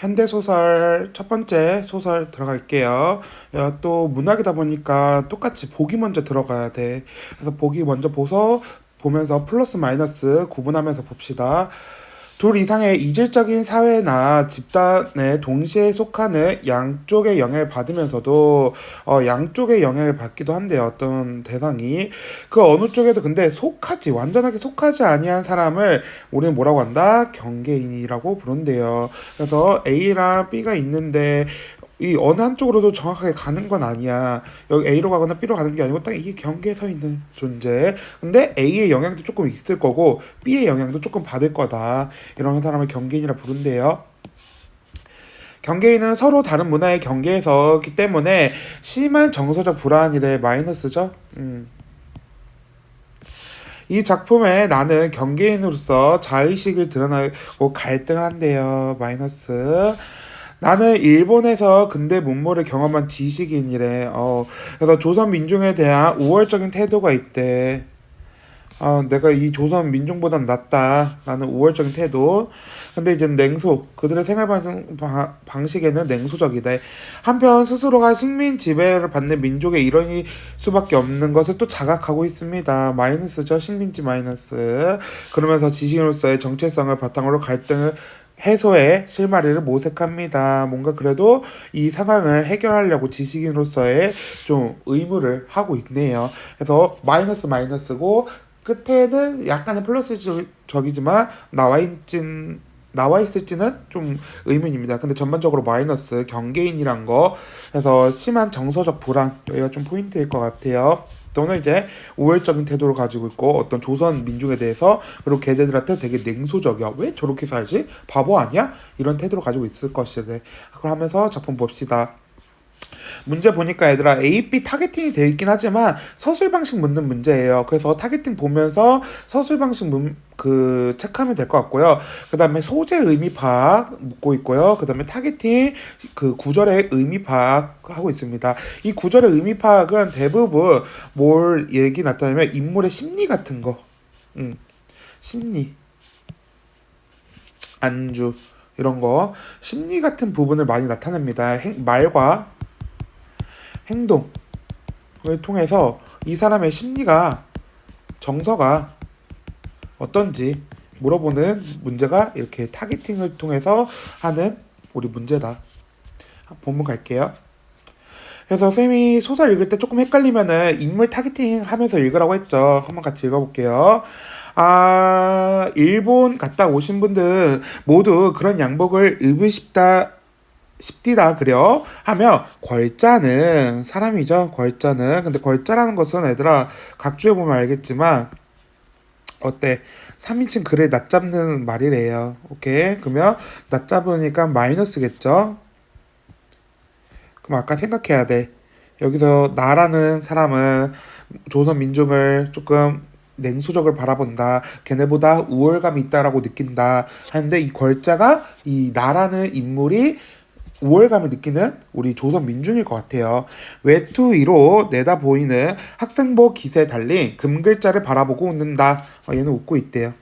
현대소설 첫 번째 소설 들어갈게요. 야, 또 문학이다 보니까 똑같이 보기 먼저 들어가야 돼. 그래서 보기 먼저 보면서 플러스 마이너스 구분하면서 봅시다. 둘 이상의 이질적인 사회나 집단에 동시에 속하는 양쪽의 영향을 받으면서도 양쪽의 영향을 받기도 한대요. 어떤 대상이 그 어느 쪽에도 근데 완전하게 속하지 아니한 사람을 우리는 뭐라고 한다? 경계인이라고 부른대요. 그래서 A랑 B가 있는데 이 어느 한쪽으로도 정확하게 가는 건 아니야. 여기 A로 가거나 B로 가는 게 아니고 딱 이게 경계에 서 있는 존재. 근데 A의 영향도 조금 있을 거고 B의 영향도 조금 받을 거다. 이런 사람을 경계인이라 부른대요. 경계인은 서로 다른 문화의 경계에서기 때문에 심한 정서적 불안이래 마이너스죠. 이 작품에 나는 경계인으로서 자의식을 드러나고 갈등을 한대요. 마이너스. 나는 일본에서 근대 문물을 경험한 지식인이래. 그래서 조선 민중에 대한 우월적인 태도가 있대. 내가 이 조선 민중보단 낫다라는 우월적인 태도. 근데 이제 그들의 생활 방식에는 냉소적이다. 한편 스스로가 식민 지배를 받는 민족의 일원일 수밖에 없는 것을 또 자각하고 있습니다. 마이너스죠. 식민지 마이너스. 그러면서 지식인으로서의 정체성을 바탕으로 갈등을 해소에 실마리를 모색합니다. 뭔가 그래도 이 상황을 해결하려고 지식인으로서의 좀 의무를 하고 있네요. 그래서 마이너스 마이너스고 끝에는 약간의 플러스적이지만 나와 있을지는 좀 의문입니다. 근데 전반적으로 마이너스 경계인이란 거 해서 심한 정서적 불안 여기가 좀 포인트일 것 같아요. 또는 이제 우월적인 태도를 가지고 있고 어떤 조선 민중에 대해서 그리고 걔네들한테 되게 냉소적이야. 왜 저렇게 살지? 바보 아니야? 이런 태도를 가지고 있을 것이래. 그걸 하면서 작품 봅시다. 문제 보니까 얘들아 A, B 타겟팅이 되어 있긴 하지만 서술 방식 묻는 문제예요. 그래서 타겟팅 보면서 서술 방식 체크하면 될 것 같고요. 그 다음에 소재 의미 파악 묻고 있고요. 그 다음에 타겟팅 그 구절의 의미 파악하고 있습니다. 이 구절의 의미 파악은 대부분 뭘 얘기 나타내면 인물의 심리 같은 거, 심리, 안주 이런 거 심리 같은 부분을 많이 나타냅니다. 말과 행동을 통해서 이 사람의 심리가 정서가 어떤지 물어보는 문제가 이렇게 타겟팅을 통해서 하는 우리 문제다. 본문 갈게요. 그래서 쌤이 소설 읽을 때 조금 헷갈리면은 인물 타겟팅 하면서 읽으라고 했죠. 한번 같이 읽어볼게요. 일본 갔다 오신 분들 모두 그런 양복을 입으십디다 그려 하며 걸자는 사람이죠. 걸자는 근데 걸자라는 것은 얘들아 각주에 보면 알겠지만 어때? 3인칭 글을 낮잡는 말이래요. 오케이. 그러면 낮잡으니까 마이너스겠죠? 그럼 아까 생각해야 돼. 여기서 나라는 사람은 조선 민중을 조금 냉소적을 바라본다. 걔네보다 우월감이 있다라고 느낀다. 하는데 이 걸자가 이 나라는 인물이 우월감을 느끼는 우리 조선 민중일 것 같아요. 외투 위로 내다 보이는 학생복 깃에 달린 금글자를 바라보고 웃는다. 얘는 웃고 있대요.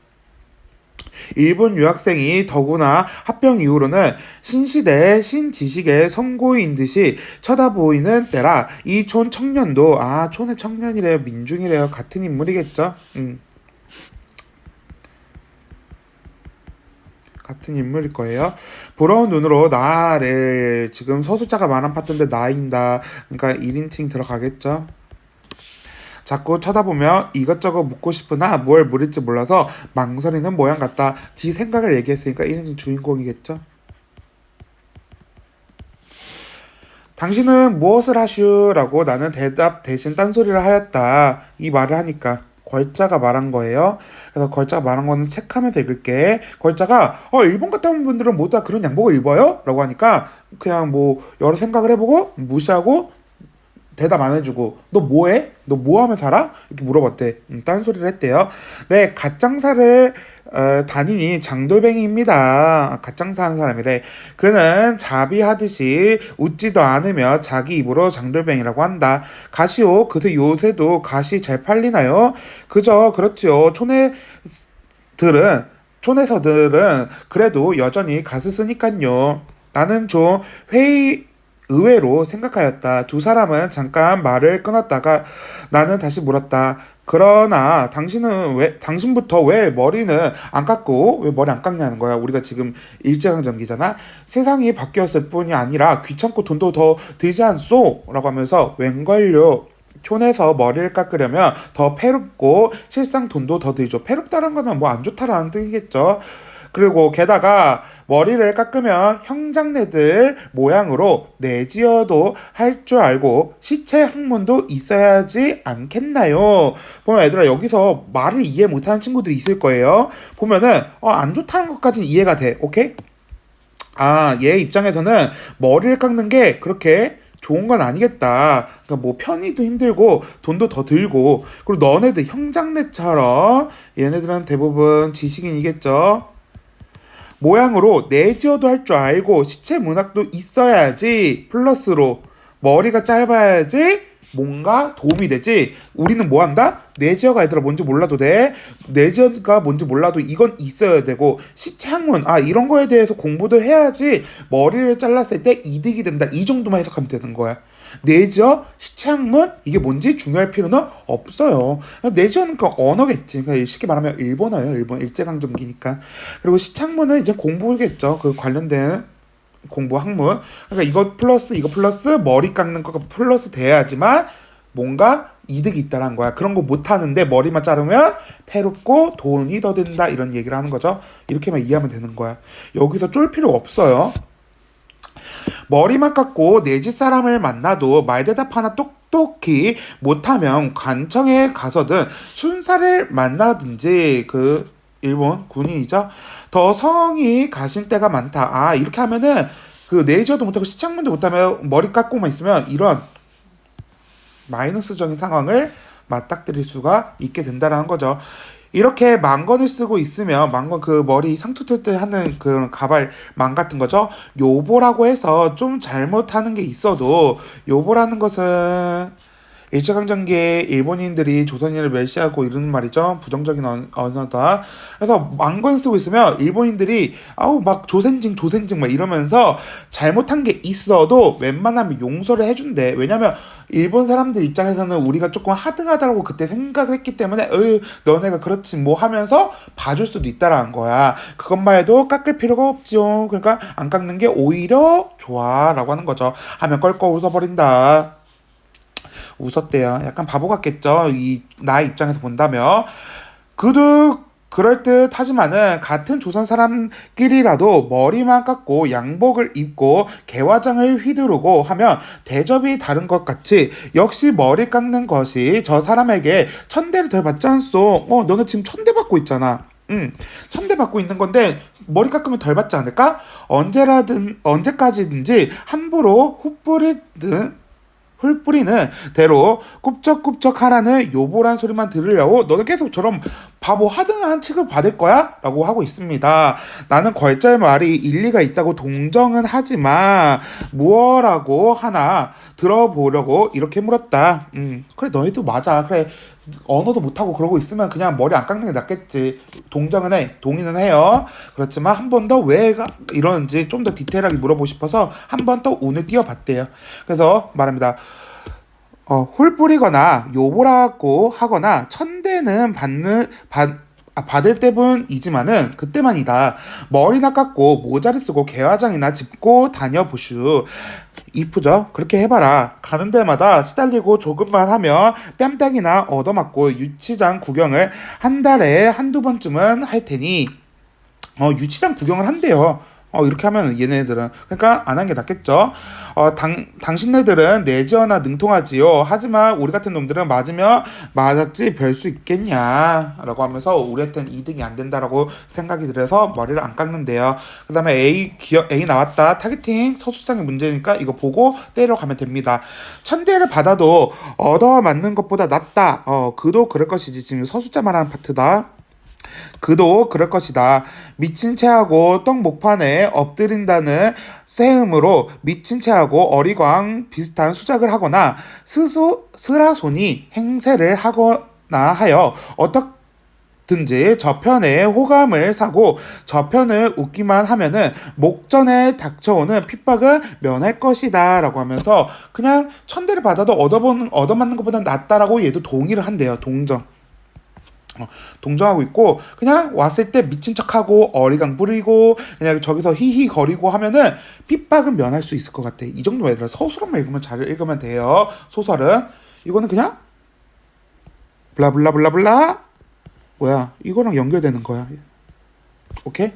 일본 유학생이 더구나 합병 이후로는 신시대 신지식의 선고인 듯이 쳐다보이는 때라 이 촌 청년도 촌의 청년이래요. 민중이래요. 같은 인물이겠죠. 같은 인물일 거예요. 부러운 눈으로 나를 지금 서술자가 말한 파트인데 나인다. 그러니까 1인칭 들어가겠죠. 자꾸 쳐다보며 이것저것 묻고 싶으나 뭘 물을지 몰라서 망설이는 모양 같다. 지 생각을 얘기했으니까 1인칭 주인공이겠죠. 당신은 무엇을 하슈라고 나는 대답 대신 딴소리를 하였다. 이 말을 하니까 걸자가 말한 거예요. 그래서 걸자가 말한 거는 체크하면서 읽을게. 걸자가 일본 갔다 온 분들은 모두 다 그런 양복을 입어요? 라고 하니까 그냥 뭐 여러 생각을 해보고 무시하고 대답 안 해주고 너 뭐해? 너 뭐하며 살아? 이렇게 물어봤대. 딴소리를 했대요. 네, 갓장사를 다니니 장돌뱅이입니다. 갓장사 하는 사람이래. 그는 자비하듯이 웃지도 않으며 자기 입으로 장돌뱅이라고 한다. 가시오. 그새 요새도 갓이 잘 팔리나요? 그저 그렇지요. 촌에서들은 그래도 여전히 갓을 쓰니깐요. 나는 좀 의외로 생각하였다. 두 사람은 잠깐 말을 끊었다가 나는 다시 물었다. 그러나 당신부터 왜 머리는 안 깎고 왜 머리 안 깎냐는 거야. 우리가 지금 일제강점기잖아. 세상이 바뀌었을 뿐이 아니라 귀찮고 돈도 더 들지 않소? 라고 하면서 웬걸요. 촌에서 머리를 깎으려면 더 패롭고 실상 돈도 더 들죠. 패롭다는 거는 뭐 안 좋다라는 뜻이겠죠. 그리고 게다가 머리를 깎으면 형장내들 모양으로 내지어도 할 줄 알고 시체 학문도 있어야지 않겠나요? 보면 얘들아 여기서 말을 이해 못하는 친구들이 있을 거예요. 보면은 안 좋다는 것까지는 이해가 돼. 오케이? 얘 입장에서는 머리를 깎는 게 그렇게 좋은 건 아니겠다. 그러니까 뭐 편의도 힘들고 돈도 더 들고 그리고 너네들 형장내처럼 얘네들은 대부분 지식인이겠죠. 모양으로 내지어도 할 줄 알고 시체 문학도 있어야지 플러스로 머리가 짧아야지 뭔가 도움이 되지. 우리는 뭐 한다? 내지어가 얘들아 뭔지 몰라도 돼. 내지어가 뭔지 몰라도 이건 있어야 되고 시체 학문 이런 거에 대해서 공부도 해야지 머리를 잘랐을 때 이득이 된다. 이 정도만 해석하면 되는 거야. 내지어, 시체 학문 이게 뭔지 중요할 필요는 없어요. 내지어는 그 언어겠지. 그러니까 쉽게 말하면 일본어예요. 일본 일제강점기니까. 그리고 시체 학문은 이제 공부겠죠. 그 관련된 공부 학문. 그러니까 이거 플러스 머리 깎는 거가 플러스 돼야지만 뭔가 이득이 있다는 거야. 그런 거 못하는데 머리만 자르면 패롭고 돈이 더 든다 이런 얘기를 하는 거죠. 이렇게만 이해하면 되는 거야. 여기서 쫄 필요 없어요. 머리만 깎고 내 집 사람을 만나도 말대답 하나 똑똑히 못하면 관청에 가서든 순사를 만나든지 그 일본 군인이죠. 더 성이 가신 때가 많다. 이렇게 하면은 그 내지어도 못하고 시창문도 못하면 머리 깎고만 있으면 이런 마이너스적인 상황을 맞닥뜨릴 수가 있게 된다는 거죠. 이렇게 망건을 쓰고 있으면 망건 그 머리 상투 뜰 때 하는 그런 가발망 같은 거죠. 요보라고 해서 좀 잘못하는 게 있어도 요보라는 것은 일제강점기에 일본인들이 조선인을 멸시하고 이러는 말이죠. 부정적인 언어다. 그래서 망건 쓰고 있으면 일본인들이 막 조센징 막 이러면서 잘못한 게 있어도 웬만하면 용서를 해준대. 왜냐면 일본 사람들 입장에서는 우리가 조금 하등하다고 그때 생각을 했기 때문에 너네가 그렇지 뭐 하면서 봐줄 수도 있다라는 거야. 그것만 해도 깎을 필요가 없지요. 그러니까 안 깎는 게 오히려 좋아라고 하는 거죠. 하면 껄껄 웃어버린다. 웃었대요. 약간 바보 같겠죠. 나의 입장에서 본다면. 그도 그럴듯하지만은 같은 조선 사람끼리라도 머리만 깎고 양복을 입고 개화장을 휘두르고 하면 대접이 다른 것 같이 역시 머리 깎는 것이 저 사람에게 천대를 덜 받지 않소. 너는 지금 천대 받고 있잖아. 천대 받고 있는 건데 머리 깎으면 덜 받지 않을까? 언제까지든지 함부로 훌 뿌리는 대로 굽적굽적 하라는 요보란 소리만 들으려고 너는 계속 저런 바보 하등한 취급 받을 거야? 라고 하고 있습니다. 나는 걸자의 말이 일리가 있다고 동정은 하지만 무엇라고 하나 들어보려고 이렇게 물었다. 그래 너희도 맞아. 그래 언어도 못하고 그러고 있으면 그냥 머리 안 깎는 게 낫겠지. 동의는 해요. 그렇지만 한 번 더 왜 이러는지 좀 더 디테일하게 물어보고 싶어서 한 번 더 운을 띄워봤대요. 그래서 말합니다. 홀 뿌리거나 요보라고 하거나 천대는 받을 때뿐이지만은 그때만이다. 머리나 깎고 모자를 쓰고 개화장이나 짚고 다녀보슈. 이쁘죠? 그렇게 해봐라. 가는 데마다 시달리고 조금만 하면 뺨땅이나 얻어맞고 유치장 구경을 한 달에 한두 번쯤은 할 테니 유치장 구경을 한대요. 이렇게 하면 얘네들은 그러니까 안 한 게 낫겠죠. 당신네들은 내지어나 능통하지요. 하지만 우리 같은 놈들은 맞으면 맞았지 별 수 있겠냐 라고 하면서 우리한테는 이득이 안 된다라고 생각이 들어서 머리를 안 깎는데요. 그 다음에 A 나왔다. 타겟팅 서술상의 문제니까 이거 보고 때려 가면 됩니다. 천대를 받아도 얻어맞는 것보다 낫다. 그도 그럴 것이지. 지금 서술자 말하는 파트다. 그도 그럴 것이다. 미친 채하고 떡 목판에 엎드린다는 세음으로 미친 채하고 어리광 비슷한 수작을 하거나 스라손이 행세를 하거나 하여 든지 저편에 호감을 사고 저편을 웃기만 하면은 목전에 닥쳐오는 핍박을 면할 것이다 라고 하면서 그냥 천대를 받아도 얻어맞는 것보다 낫다라고 얘도 동의를 한대요. 동정하고 있고 그냥 왔을 때 미친 척하고 어리광 부리고 그냥 저기서 히히 거리고 하면은 핍박은 면할 수 있을 것 같아. 이 정도만 얘들아 서술만 읽으면 잘 읽으면 돼요. 소설은 이거는 그냥 블라블라블라블라 뭐야 이거랑 연결되는 거야. 오케이?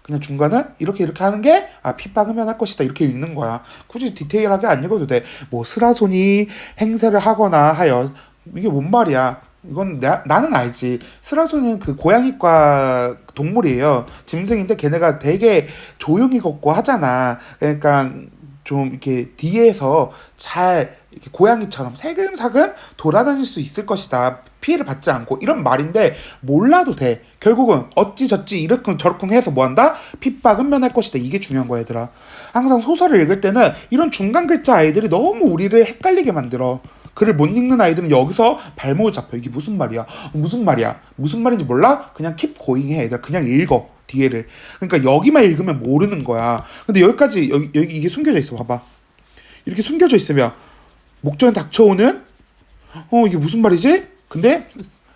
그냥 중간은 이렇게 하는 게 핍박은 면할 것이다 이렇게 읽는 거야. 굳이 디테일하게 안 읽어도 돼. 뭐 스라손이 행세를 하거나 하여 이게 뭔 말이야. 이건 나는 알지. 스라손은 그 고양이과 동물이에요. 짐승인데 걔네가 되게 조용히 걷고 하잖아. 그러니까 좀 이렇게 뒤에서 잘 이렇게 고양이처럼 새금사금 돌아다닐 수 있을 것이다. 피해를 받지 않고 이런 말인데 몰라도 돼. 결국은 어찌저찌 이렇쿵 저렇쿵 해서 뭐한다? 핍박은 면할 것이다. 이게 중요한 거야 얘들아. 항상 소설을 읽을 때는 이런 중간 글자 아이들이 너무 우리를 헷갈리게 만들어. 글을 못 읽는 아이들은 여기서 발목을 잡혀. 이게 무슨 말이야? 무슨 말인지 몰라? 그냥 keep going 해. 얘들아 그냥 읽어. 뒤에를. 그러니까 여기만 읽으면 모르는 거야. 근데 여기까지 여기 이게 숨겨져 있어. 봐봐. 이렇게 숨겨져 있으면 목전에 닥쳐오는 이게 무슨 말이지? 근데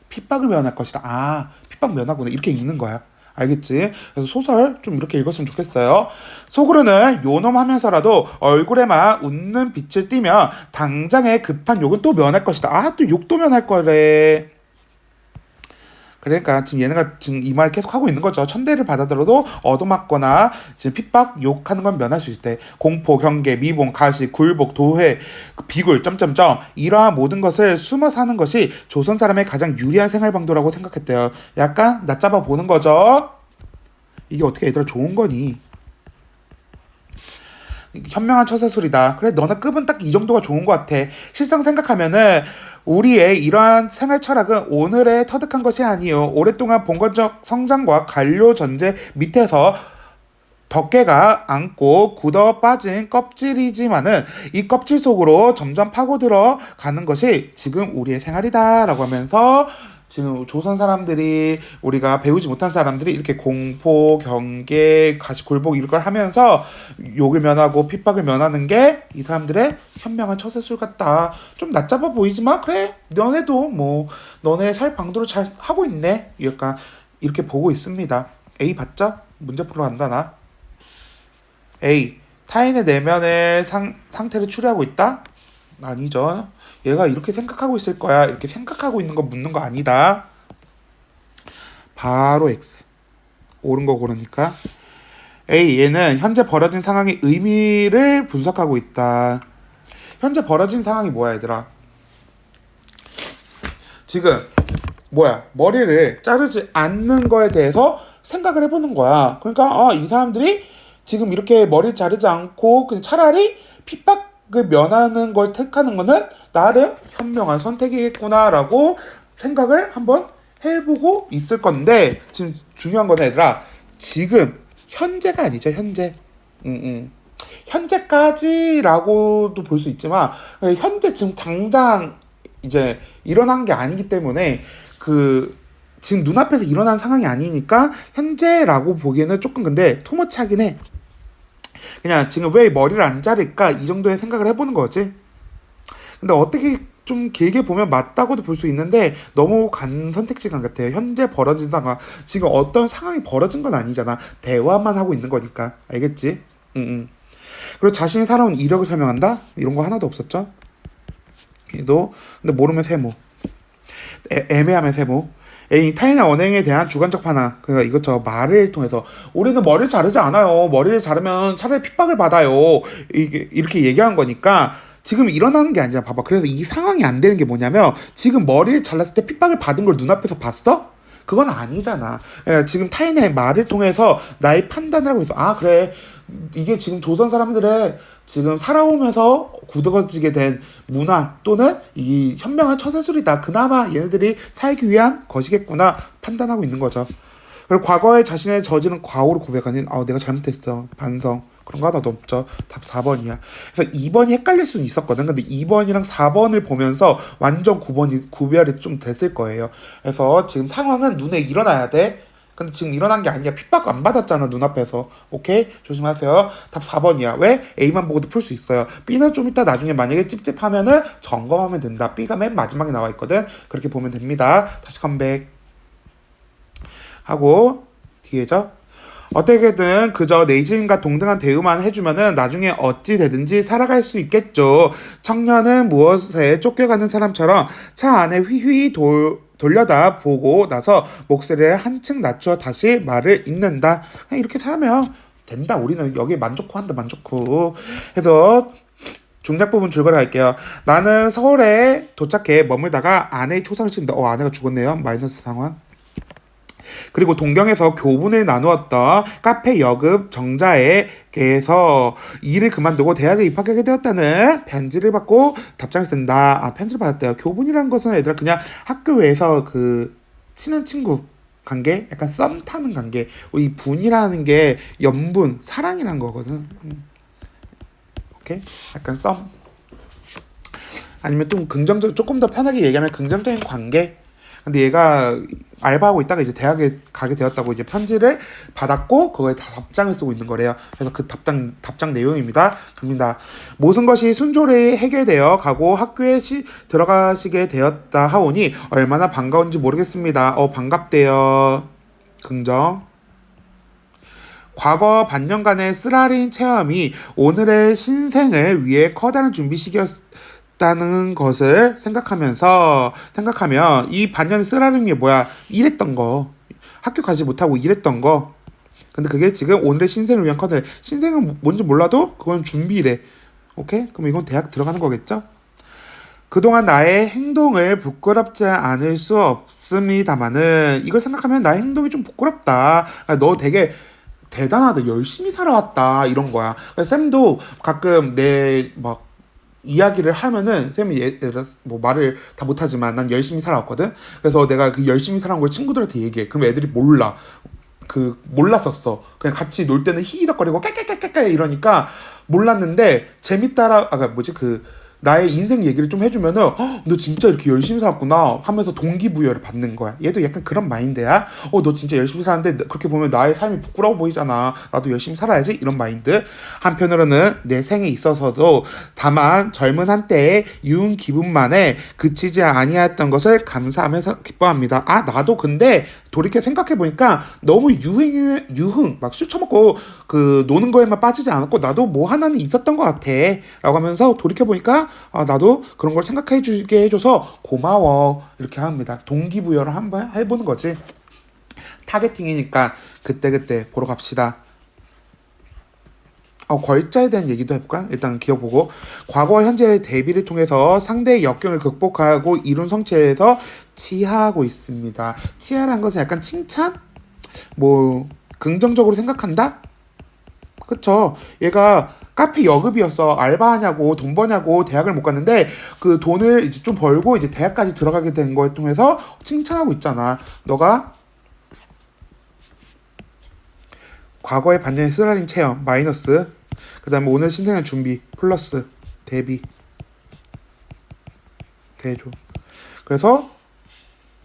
핍박을 면할 것이다. 핍박 면하구나. 이렇게 읽는 거야. 알겠지? 그래서 소설 좀 이렇게 읽었으면 좋겠어요. 속으로는 요놈 하면서라도 얼굴에만 웃는 빛을 띠면 당장의 급한 욕은 또 면할 것이다. 또 욕도 면할 거래. 그러니까 지금 얘네가 지금 이 말 계속 하고 있는 거죠. 천대를 받아들어도 얻어맞거나 지금 핍박, 욕하는 건 면할 수 있을 때 공포, 경계, 미봉, 가시, 굴복, 도회, 비굴, 점점점 이러한 모든 것을 숨어 사는 것이 조선 사람의 가장 유리한 생활 방도라고 생각했대요. 약간 낮잡아 보는 거죠. 이게 어떻게 얘들아 좋은 거니? 현명한 처세술이다. 그래 너네 급은 딱 이 정도가 좋은 것 같아. 실상 생각하면은 우리의 이러한 생활 철학은 오늘에 터득한 것이 아니요. 오랫동안 봉건적 성장과 관료 전제 밑에서 덮개가 안고 굳어 빠진 껍질이지만은 이 껍질 속으로 점점 파고들어 가는 것이 지금 우리의 생활이다라고 하면서 지금 조선 사람들이 우리가 배우지 못한 사람들이 이렇게 공포, 경계, 가시굴복 이런 걸 하면서 욕을 면하고 핍박을 면하는 게 이 사람들의 현명한 처세술 같다. 좀 낮잡아 보이지만 그래 너네도 뭐 너네 살 방도를 잘 하고 있네. 약간 이렇게 보고 있습니다. A 봤죠? 문제 풀어 간다 나. A. 타인의 내면의 상태를 추리하고 있다? 아니죠. 얘가 이렇게 생각하고 있을 거야. 이렇게 생각하고 있는 거 묻는 거 아니다. 바로 X. 옳은 거 고르니까. A. 얘는 현재 벌어진 상황의 의미를 분석하고 있다. 현재 벌어진 상황이 뭐야 얘들아? 지금 머리를 자르지 않는 거에 대해서 생각을 해보는 거야. 그러니까 이 사람들이 지금 이렇게 머리를 자르지 않고 그냥 차라리 핍박을 면하는 걸 택하는 거는 나름 현명한 선택이겠구나라고 생각을 한번 해보고 있을 건데 지금 중요한 건 얘들아 지금 현재가 아니죠. 현재까지라고도 볼 수 있지만 현재 지금 당장 이제 일어난 게 아니기 때문에 지금 눈앞에서 일어난 상황이 아니니까 현재라고 보기에는 조금 근데 투머치하긴 해. 그냥 지금 왜 머리를 안 자를까 이 정도의 생각을 해보는 거지. 근데 어떻게 좀 길게 보면 맞다고도 볼 수 있는데 너무 간 선택지간 같아요. 현재 벌어진 상황 지금 어떤 상황이 벌어진 건 아니잖아. 대화만 하고 있는 거니까 알겠지? 그리고 자신이 살아온 이력을 설명한다? 이런 거 하나도 없었죠? 근데 모르면 세모. 애매하면 세모. A. 타인의 언행에 대한 주관적 판단. 그러니까 이것저 말을 통해서 우리는 머리를 자르지 않아요. 머리를 자르면 차라리 핍박을 받아요. 이렇게 얘기한 거니까 지금 일어나는 게 아니야. 봐봐. 그래서 이 상황이 안 되는 게 뭐냐면 지금 머리를 잘랐을 때 핍박을 받은 걸 눈앞에서 봤어? 그건 아니잖아. 지금 타인의 말을 통해서 나의 판단을 하고 있어. 그래. 이게 지금 조선 사람들의 지금 살아오면서 굳어지게 된 문화 또는 이 현명한 처세술이다. 그나마 얘네들이 살기 위한 것이겠구나 판단하고 있는 거죠. 그리고 과거에 자신의 저지른 과오를 고백하는 내가 잘못했어. 반성. 그런 거 하나도 없죠. 답 4번이야. 그래서 2번이 헷갈릴 수는 있었거든. 근데 2번이랑 4번을 보면서 완전 구별이 좀 됐을 거예요. 그래서 지금 상황은 눈에 일어나야 돼. 근데 지금 일어난 게 아니야. 핍박 안 받았잖아, 눈앞에서. 오케이? 조심하세요. 답 4번이야. 왜? A만 보고도 풀 수 있어요. B는 좀 이따 나중에 만약에 찝찝하면은 점검하면 된다. B가 맨 마지막에 나와 있거든. 그렇게 보면 됩니다. 다시 컴백. 하고, 뒤에죠? 어떻게든 그저 내지인과 동등한 대우만 해주면은 나중에 어찌 되든지 살아갈 수 있겠죠. 청년은 무엇에 쫓겨가는 사람처럼 차 안에 휘휘 돌려다 보고 나서 목소리를 한층 낮춰 다시 말을 잇는다. 그냥 이렇게 살면 된다. 우리는 여기 만족후 한다. 만족후. 해서 중작 부분 줄거리 할게요. 나는 서울에 도착해 머물다가 아내의 초상을 친다. 아내가 죽었네요. 마이너스 상황. 그리고 동경에서 교분을 나누었던 카페 여급 정자에게서 일을 그만두고 대학에 입학하게 되었다는 편지를 받고 답장을 쓴다. 편지를 받았대요. 교분이라는 것은 얘들아 그냥 학교 외에서 그 친한 친구 관계? 약간 썸 타는 관계. 이 분이라는 게 연분, 사랑이란 거거든. 오케이? 약간 썸. 아니면 좀 긍정적, 조금 더 편하게 얘기하면 긍정적인 관계. 근데 얘가 알바하고 있다가 이제 대학에 가게 되었다고 이제 편지를 받았고 그거에 다 답장을 쓰고 있는 거래요. 그래서 그 답장 내용입니다. 갑니다. 모든 것이 순조롭게 해결되어 가고 학교에 들어가시게 되었다 하오니 얼마나 반가운지 모르겠습니다. 반갑대요. 긍정. 과거 반년간의 쓰라린 체험이 오늘의 신생을 위해 커다란 준비시기였다는 것을 생각하면 이 반년의 쓰라린 게 뭐야? 일했던 거. 학교 가지 못하고 일했던 거. 근데 그게 지금 오늘의 신생을 위한 커다란 신생은 뭔지 몰라도 그건 준비래. 오케이? 그럼 이건 대학 들어가는 거겠죠? 그동안 나의 행동을 부끄럽지 않을 수 없습니다만은 이걸 생각하면 나의 행동이 좀 부끄럽다. 너 되게 대단하다. 열심히 살아왔다. 이런 거야. 쌤도 가끔 내 막 이야기를 하면은 쌤이 얘들아 뭐 말을 다 못하지만 난 열심히 살아왔거든. 그래서 내가 그 열심히 살아온 걸 친구들한테 얘기해. 그럼 애들이 몰라. 몰랐었어. 그냥 같이 놀 때는 히히덕거리고 깨깨깨깨깨 이러니까 몰랐는데 재밌다라 나의 인생 얘기를 좀 해주면은 너 진짜 이렇게 열심히 살았구나 하면서 동기부여를 받는 거야. 얘도 약간 그런 마인드야. 너 진짜 열심히 살았는데 그렇게 보면 나의 삶이 부끄러워 보이잖아. 나도 열심히 살아야지 이런 마인드. 한편으로는 내 생에 있어서도 다만 젊은 한때의 유흥 기분만에 그치지 아니했던 것을 감사하면서 기뻐합니다. 나도 근데 돌이켜 생각해보니까 너무 유흥 막 술 처먹고 노는 거에만 빠지지 않았고 나도 뭐 하나는 있었던 것 같아 라고 하면서 돌이켜보니까 나도 그런 걸 생각해 주게 해줘서 고마워 이렇게 합니다. 동기부여를 한번 해보는 거지. 타겟팅이니까 그때그때 보러 갑시다. 걸자에 대한 얘기도 해볼까? 일단 기억보고 과거와 현재의 대비를 통해서 상대의 역경을 극복하고 이룬 성취에서 치하하고 있습니다. 치하라는 것은 약간 칭찬? 긍정적으로 생각한다? 그쵸? 얘가 카페 여급이었어. 알바하냐고 돈 버냐고 대학을 못 갔는데 그 돈을 이제 좀 벌고 이제 대학까지 들어가게 된 거에 통해서 칭찬하고 있잖아. 너가 과거의 반년의 쓰라린 체험 마이너스, 그 다음에 오늘 신생활 준비 플러스 대비 대조. 그래서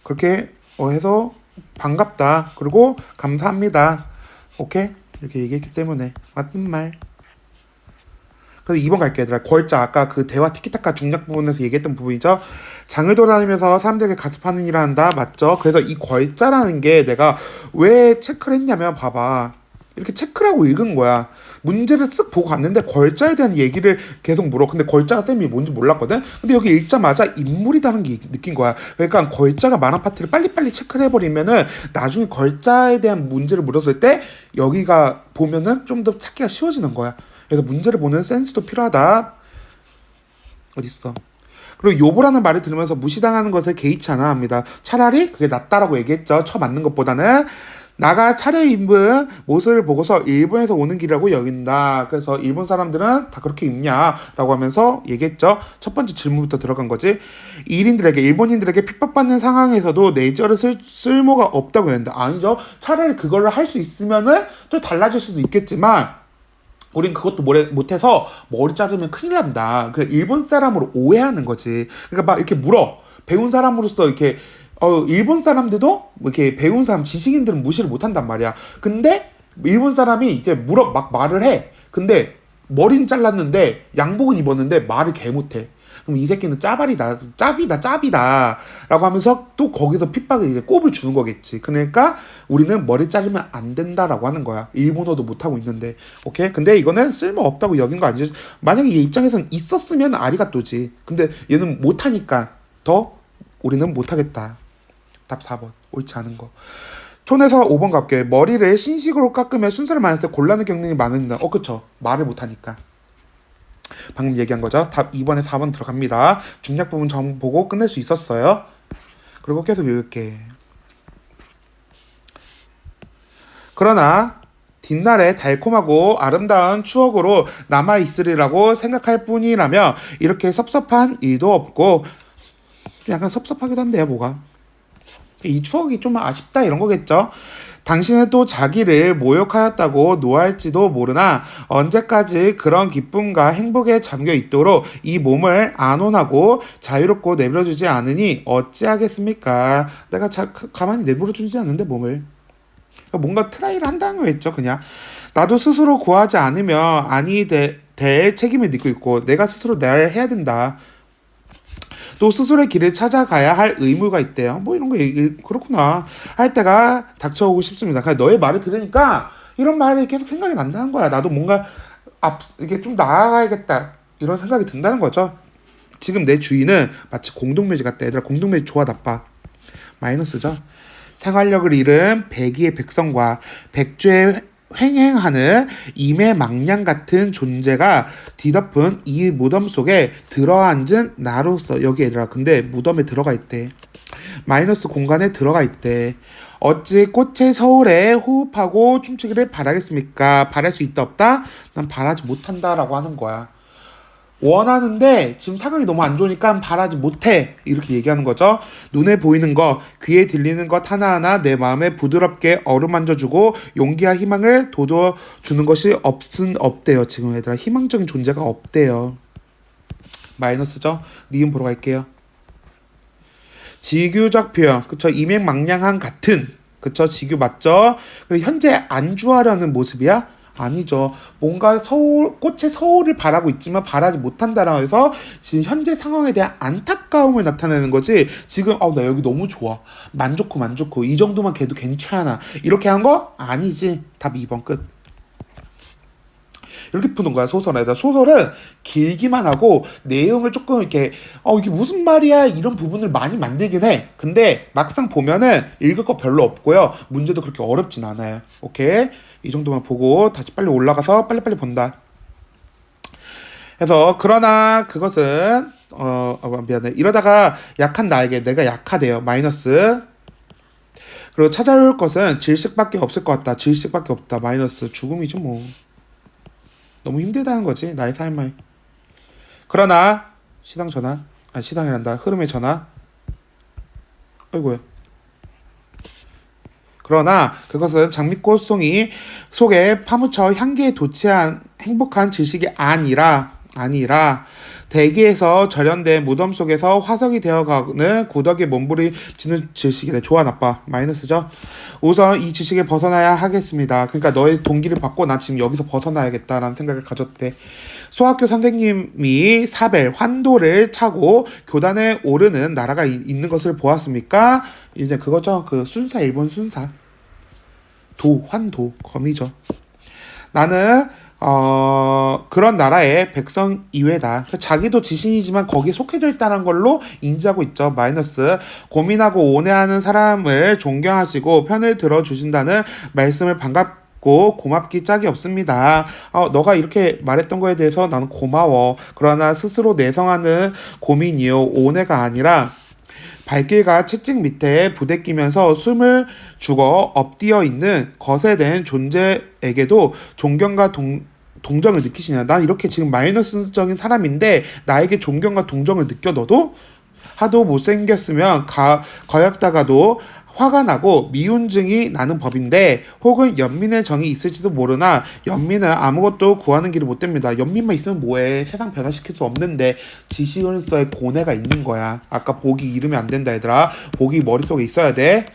그렇게 해서 반갑다 그리고 감사합니다. 오케이? 이렇게 얘기했기 때문에 맞는 말. 그래서 2번 갈게 얘들아. 걸자 아까 그 대화 티키타카 중략 부분에서 얘기했던 부분이죠. 장을 돌아다니면서 사람들에게 가습하는 일을 한다. 맞죠? 그래서 이 걸자라는 게 내가 왜 체크를 했냐면 봐봐. 이렇게 체크라고 읽은 거야. 문제를 쓱 보고 갔는데 걸자에 대한 얘기를 계속 물어. 근데 걸자가 땜이 뭔지 몰랐거든. 근데 여기 읽자마자 인물이라는 게 느낀 거야. 그러니까 걸자가 많은 파트를 빨리빨리 체크를 해버리면은 나중에 걸자에 대한 문제를 물었을 때 여기가 보면은 좀 더 찾기가 쉬워지는 거야. 그래서 문제를 보는 센스도 필요하다. 어딨어? 그리고 요보라는 말을 들으면서 무시당하는 것을 개의치 않아 합니다. 차라리 그게 낫다라고 얘기했죠. 쳐맞는 것보다는. 나가 차려입은 모습을 보고서 일본에서 오는 길이라고 여긴다. 그래서 일본 사람들은 다 그렇게 입냐라고 하면서 얘기했죠. 첫 번째 질문부터 들어간 거지. 일본인들에게 핍박받는 상황에서도 내절을 쓸모가 없다고 했는데 아니죠. 차라리 그거를 할 수 있으면은 또 달라질 수도 있겠지만 우린 그것도 못해서 머리 자르면 큰일 난다. 그 일본 사람으로 오해하는 거지. 그러니까 막 이렇게 물어. 배운 사람으로서 이렇게 일본 사람들도 이렇게 배운 사람 지식인들은 무시를 못한단 말이야. 근데 일본 사람이 이제 막 말을 해. 근데 머리는 잘랐는데 양복은 입었는데 말을 개 못해. 그럼 이 새끼는 짭이다 라고 하면서 또 거기서 핍박을 이제 꼽을 주는 거겠지. 그러니까 우리는 머리 자르면 안 된다라고 하는 거야. 일본어도 못하고 있는데. 오케이? 근데 이거는 쓸모없다고 여긴 거 아니지. 만약에 얘 입장에서는 있었으면 아리가또지. 근데 얘는 못하니까 더 우리는 못하겠다. 답 4번. 옳지 않은 거. 촌에서 5번 갈게. 머리를 신식으로 깎으면 순서를 많을 때 곤란한 경향이 많은다. 그쵸. 말을 못하니까. 방금 얘기한 거죠. 답 2번에 4번 들어갑니다. 중략 부분 정 보고 끝낼 수 있었어요. 그리고 계속 읽을게. 그러나 뒷날에 달콤하고 아름다운 추억으로 남아있으리라고 생각할 뿐이라며 이렇게 섭섭한 일도 없고 약간 섭섭하기도 한데요. 뭐가. 이 추억이 좀 아쉽다 이런 거겠죠. 당신은 또 자기를 모욕하였다고 노할지도 모르나 언제까지 그런 기쁨과 행복에 잠겨 있도록 이 몸을 안온하고 자유롭고 내버려두지 않으니 어찌하겠습니까? 내가 가만히 내버려두지 않는데 몸을. 뭔가 트라이를 한다는 거겠죠. 그냥 나도 스스로 구하지 않으면 아니 될 책임을 느끼고 있고 내가 스스로 날 해야 된다. 또 스스로의 길을 찾아가야 할 의무가 있대요. 뭐 이런 거 그렇구나 할 때가 닥쳐오고 싶습니다. 그냥 너의 말을 들으니까 이런 말이 계속 생각이 난다는 거야. 나도 뭔가 이게 좀 나아가야겠다 이런 생각이 든다는 거죠. 지금 내 주위는 마치 공동묘지 같다. 얘들아 공동묘지 좋아 나빠? 마이너스죠. 생활력을 잃은 백의의 백성과 백주의 횡행하는 임의 망량 같은 존재가 뒤덮은 이 무덤 속에 들어앉은 나로서. 여기 얘들아 근데 무덤에 들어가 있대. 마이너스 공간에 들어가 있대. 어찌 꽃의 서울에 호흡하고 춤추기를 바라겠습니까? 바랄 수 있다 없다? 난 바라지 못한다 라고 하는 거야. 원하는데 지금 상황이 너무 안 좋으니까 바라지 못해 이렇게 얘기하는 거죠. 눈에 보이는 거 귀에 들리는 것 하나하나 내 마음에 부드럽게 어루만져주고 용기와 희망을 돋워주는 것이 없대요. 지금 얘들아 희망적인 존재가 없대요. 마이너스죠. 니은 보러 갈게요. 지규적 표현 그쵸. 임행망량한 같은 그쵸. 지규 맞죠. 그리고 현재 안주하려는 모습이야? 아니죠. 뭔가 꽃의 서울을 바라고 있지만 바라지 못한다라고 해서 지금 현재 상황에 대한 안타까움을 나타내는 거지. 지금 나 여기 너무 좋아. 만족고 이 정도만 걔도 괜찮아. 이렇게 한 거 아니지. 답 2번 끝. 이렇게 푸는 거야 소설에다. 소설은 길기만 하고 내용을 조금 이렇게 이게 무슨 말이야 이런 부분을 많이 만들긴 해. 근데 막상 보면은 읽을 거 별로 없고요. 문제도 그렇게 어렵진 않아요. 오케이. 이 정도만 보고 다시 빨리 올라가서 빨리빨리 본다. 그래서 그러나 그것은 미안해. 이러다가 약한 나에게 내가 약하대요. 마이너스. 그리고 찾아올 것은 질식밖에 없을 것 같다. 질식밖에 없다. 마이너스. 죽음이죠 뭐. 너무 힘들다는 거지 나의 삶을. 그러나 시당 전환 시당이란다. 흐름의 전환. 아이고야. 그러나 그것은 장미꽃송이 속에 파묻혀 향기에 도취한 행복한 질식이 아니라 대기에서 절연된 무덤 속에서 화석이 되어가는 구더기에 몸부림치는 질식이래. 좋아 나빠? 마이너스죠. 우선 이 질식에 벗어나야 하겠습니다. 그러니까 너의 동기를 받고 나 지금 여기서 벗어나야겠다라는 생각을 가졌대. 소학교 선생님이 사벨 환도를 차고 교단에 오르는 나라가 있는 것을 보았습니까? 이제 그거죠. 그 순사 일본 순사 환도 검이죠. 나는 그런 나라의 백성 이외다. 자기도 지신이지만 거기에 속해져 있다는 걸로 인지하고 있죠. 마이너스. 고민하고 온해하는 사람을 존경하시고 편을 들어주신다는 말씀을 반갑고 고맙기 짝이 없습니다. 너가 이렇게 말했던 거에 대해서 나는 고마워. 그러나 스스로 내성하는 고민이요 온해가 아니라 발길과 채찍 밑에 부대끼면서 숨을 죽어 엎드려 있는 거세된 존재에게도 존경과 동정을 느끼시냐. 난 이렇게 지금 마이너스적인 사람인데 나에게 존경과 동정을 느껴. 너도? 하도 못생겼으면 거엽다가도 화가 나고 미운증이 나는 법인데 혹은 연민의 정이 있을지도 모르나 연민은 아무것도 구하는 길이 못 됩니다. 연민만 있으면 뭐해. 세상 변화시킬 수 없는데 지식으로서의 고뇌가 있는 거야. 아까 복이 잃으면 안 된다 얘들아. 복이 머릿속에 있어야 돼.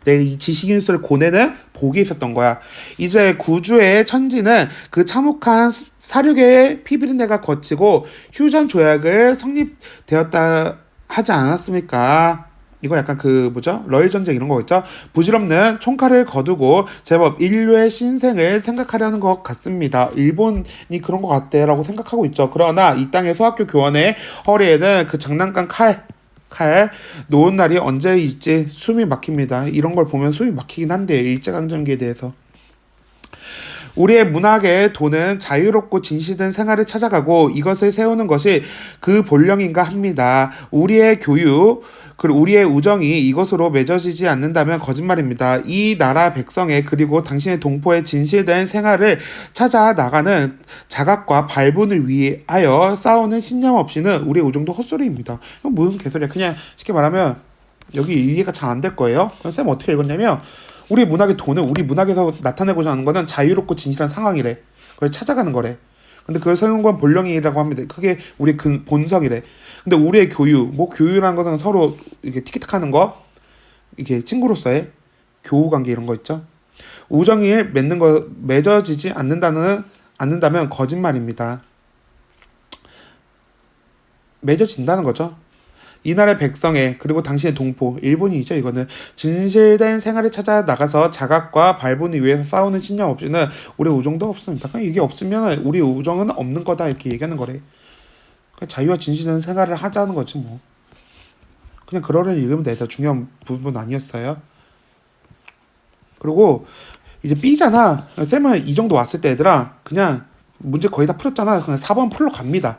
내 이 지식인수의 고뇌는 복이 있었던 거야. 이제 구주의 천지는 그 참혹한 사륙의 피비린내가 거치고 휴전 조약을 성립되었다 하지 않았습니까? 이거 약간 그 뭐죠? 러일 전쟁 이런 거 있죠? 부질없는 총칼을 거두고 제법 인류의 신생을 생각하려는 것 같습니다. 일본이 그런 것 같대라고 생각하고 있죠. 그러나 이 땅의 소학교 교원의 허리에는 그 장난감 칼 놓은 날이 언제일지 숨이 막힙니다. 이런 걸 보면 숨이 막히긴 한데 일제강점기에 대해서. 우리의 문학의 도는 자유롭고 진실된 생활을 찾아가고 이것을 세우는 것이 그 본령인가 합니다. 우리의 교육, 그리고 우리의 우정이 이것으로 맺어지지 않는다면 거짓말입니다. 이 나라 백성의 그리고 당신의 동포의 진실된 생활을 찾아 나가는 자각과 발본을 위하여 싸우는 신념 없이는 우리의 우정도 헛소리입니다. 이건 무슨 개소리야. 그냥 쉽게 말하면 여기 이해가 잘 안 될 거예요. 쌤 어떻게 읽었냐면 우리 문학의 도는 우리 문학에서 나타내고자 하는 거는 자유롭고 진실한 상황이래. 그걸 찾아가는 거래. 근데 그걸 세우는 건 본령이라고 합니다. 그게 우리 본성이래. 근데 우리의 교유, 뭐 교유라는 거는 서로 이게 티키타카 하는 거, 이게 친구로서의 교우 관계 이런 거 있죠. 우정이 맺어지지 않는다면 거짓말입니다. 맺어진다는 거죠. 이 나라의 백성의 그리고 당신의 동포, 일본이죠. 이거는 진실된 생활을 찾아 나가서 자각과 발본을 위해서 싸우는 신념 없이는 우리 우정도 없습니다. 그냥 이게 없으면 우리 우정은 없는 거다 이렇게 얘기하는 거래. 자유와 진실된 생활을 하자는 거지 뭐. 그냥 그러려니 읽으면 되다. 중요한 부분 아니었어요. 그리고 이제 B잖아. 쌤은 이 정도 왔을 때 얘들아 그냥 문제 거의 다 풀었잖아. 그냥 4번 풀러 갑니다.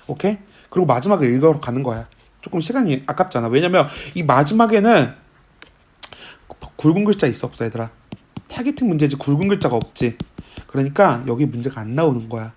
오케이? 그리고 마지막을 읽으러 가는 거야. 조금 시간이 아깝잖아. 왜냐면 이 마지막에는 굵은 글자 있어 없어 얘들아. 타겟팅 문제지 굵은 글자가 없지. 그러니까 여기 문제가 안 나오는 거야.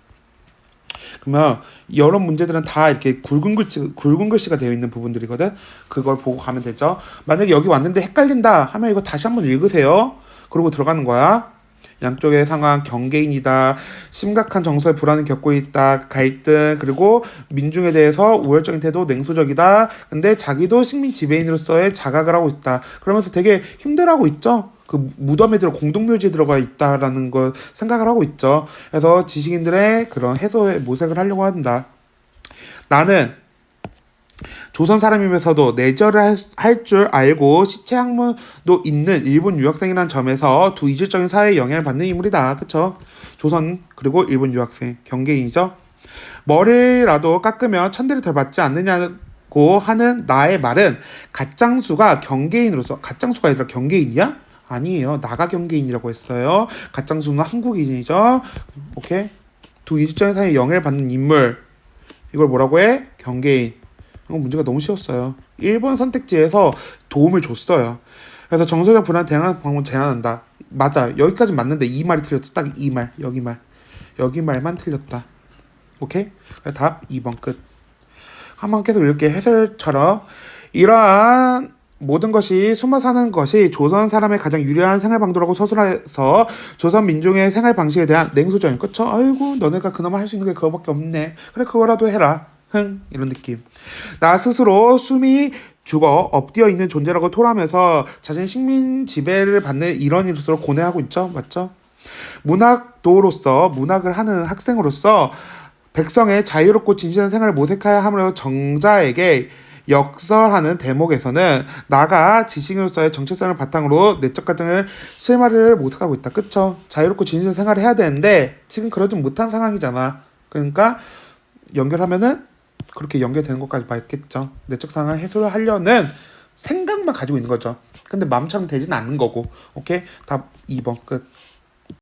그러면 여러 문제들은 다 이렇게 굵은 글씨가 되어 있는 부분들이거든. 그걸 보고 가면 되죠. 만약에 여기 왔는데 헷갈린다 하면 이거 다시 한번 읽으세요. 그러고 들어가는 거야. 양쪽의 상황, 경계인이다, 심각한 정서의 불안을 겪고 있다, 갈등, 그리고 민중에 대해서 우월적인 태도, 냉소적이다. 근데 자기도 식민 지배인으로서의 자각을 하고 있다. 그러면서 되게 힘들어하고 있죠. 그 무덤에 공동묘지에 들어가 있다라는 걸 생각을 하고 있죠. 그래서 지식인들의 그런 해소에 모색을 하려고 한다. 나는 조선 사람이면서도 내절을 할 줄 알고 시체 학문도 있는 일본 유학생이라는 점에서 두 이질적인 사회의 영향을 받는 인물이다. 그쵸? 조선 그리고 일본 유학생 경계인이죠. 머리라도 깎으면 천대를 덜 받지 않느냐고 하는 나의 말은 갓장수가 경계인으로서 갓장수가 아니라 경계인이야? 아니에요. 나가 경계인이라고 했어요. 갓장수는 한국인이죠. 오케이? 두 이질적인 사회의 영향을 받는 인물 이걸 뭐라고 해? 경계인. 이거 문제가 너무 쉬웠어요. 1번 선택지에서 도움을 줬어요. 그래서 정서적 불안을 대응하는 방법을 제안한다. 맞아. 여기까지 맞는데 이 말이 틀렸어. 딱 이 말. 여기 말. 여기 말만 틀렸다. 오케이? 답 2번 끝. 한번 계속 이렇게 해설처럼 이러한 모든 것이 숨어 사는 것이 조선 사람의 가장 유리한 생활 방도라고 서술해서 조선 민중의 생활 방식에 대한 냉소적인 그쵸? 아이고 너네가 그나마 할 수 있는 게 그거밖에 없네. 그래 그거라도 해라. 흥 이런 느낌. 나 스스로 숨이 죽어 엎드려 있는 존재라고 토로하면서 자신의 식민 지배를 받는 일원으로서 고뇌하고 있죠. 맞죠? 문학도로서 문학을 하는 학생으로서 백성의 자유롭고 진실한 생활을 모색해야 하므로 정자에게 역설하는 대목에서는 나가 지식인으로서의 정체성을 바탕으로 내적 갈등을 실마리를 모색하고 있다. 그쵸? 자유롭고 진실한 생활을 해야 되는데 지금 그러지 못한 상황이잖아. 그러니까 연결하면은 그렇게 연결되는 것까지 맞겠죠. 내적 상황을 해소를 하려는 생각만 가지고 있는 거죠. 근데 마음처럼 되지는 않는 거고. 오케이? 답 2번 끝.